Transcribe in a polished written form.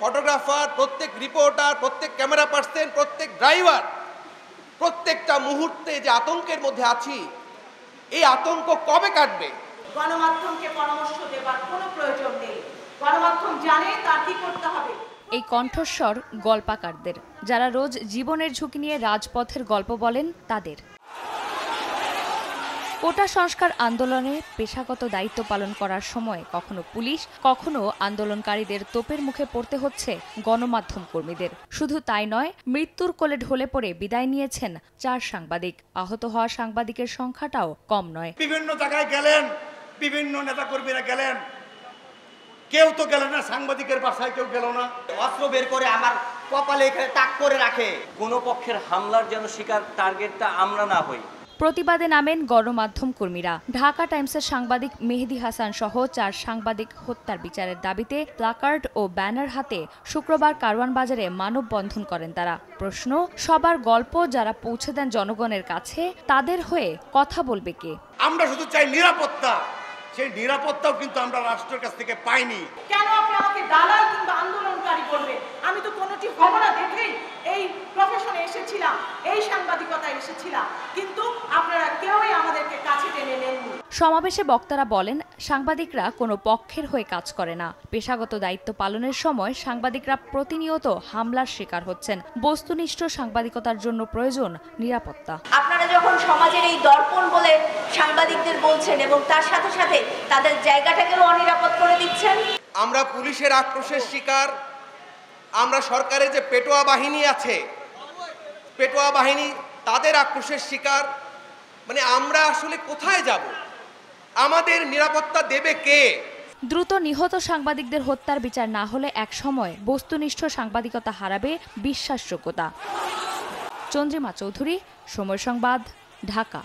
Photographer, প্রত্যেক reporter, প্রত্যেক camera person, প্রত্যেক ড্রাইভার প্রত্যেকটা মুহূর্তে যে আতঙ্কের মধ্যে আছি, এই আতঙ্ক কবে কাটবে? গণমাধ্যমকে পরামর্শ দেবার কোনো প্রয়োজন নেই। গণমাধ্যম জানে তার কি করতে হবে। এই কণ্ঠস্বর গল্পাকারদের, যারা রোজ জীবনের ঝুঁকি নিয়ে রাজপথের গল্প বলেন তাদের। কোটা সংস্কার আন্দোলনে পেশাগত দায়িত্ব পালন করার সময় কখনো পুলিশ, কখনো আন্দোলনকারীদের তোপের মুখে পড়তে হচ্ছে গণমাধ্যম কর্মীদের। শুধু তাই নয়, মৃত্যুর কোলে ঢলে পড়ে বিদায় নিয়েছেন 4 সাংবাদিক। আহত হওয়া সাংবাদিকের সংখ্যাটাও কম নয়। বিভিন্ন জায়গায় গেলেন, বিভিন্ন নেতাকর্মীরা গেলেন, কেউ তো গেল না, সাংবাদিকের বাসায় কেউ গেল না। অস্ত্র বের করে আমার কপালে এখানে তাক করে রাখে। কোনো পক্ষের হামলার যেন শিকার টার্গেটটা আমরা না হই। প্রতিবাদে নামেন গণমাধ্যম কর্মীরা। ঢাকা টাইমসের সাংবাদিক মেহেদী হাসান সহ 4 সাংবাদিক হত্যার বিচারের দাবিতে প্লাকার্ড ও ব্যানার হাতে শুক্রবার কারওয়ান বাজারে মানববন্ধন করেন তারা। প্রশ্ন, সবার গল্প যারা পৌঁছে দেন জনগণের কাছে, তাদের হয়ে কথা বলবে কে? আমরা শুধু চাই নিরাপত্তা, সেই নিরাপত্তাও কিন্তু আমরা রাষ্ট্রের কাছ থেকে পাইনি। কেন আপনি আমাকে দালাল কিংবা আন্দোলনকারী বলবেন? আমি তো কোনোটি হব না দেখেই এই প্রফেশনে এসেছিলাম, এই সাংবাদিকতায় এসেছিলাম, কিন্তু আপনারা কেউই আমাদেরকে কাছে টেনে নেননি। সমাবেশে বক্তারা বলেন, সাংবাদিকরা কোনো পক্ষের হয়ে কাজ করে না। পেশাগত দায়িত্ব পালনের সময় সাংবাদিকরা প্রতিনিয়ত হামলার শিকার হচ্ছেন। বস্তুনিষ্ঠ সাংবাদিকতার জন্য প্রয়োজন নিরাপত্তা। আপনারা যখন সমাজের এই দর্পণ বলে সাংবাদিকদের বলছেন এবং তার সাথে সাথে তাদের জায়গাটাকেও অনিরাপদ করে দিচ্ছেন। আমরা পুলিশের আক্রোশের শিকার, আমরা সরকারের যে পেটোয়া বাহিনী আছে, পেটোয়া বাহিনী তাদের আক্রোশের শিকার। মানে আমরা আসলে কোথায় যাব? আমাদের নিরাপত্তা দেবে কে? দ্রুত নিহত সাংবাদিকদের হত্যার বিচার না হলে একসময় বস্তুনিষ্ঠ সাংবাদিকতা হারাবে বিশ্বাসযোগ্যতা। চন্দ্রিমা চৌধুরী, সময় সংবাদ, ঢাকা।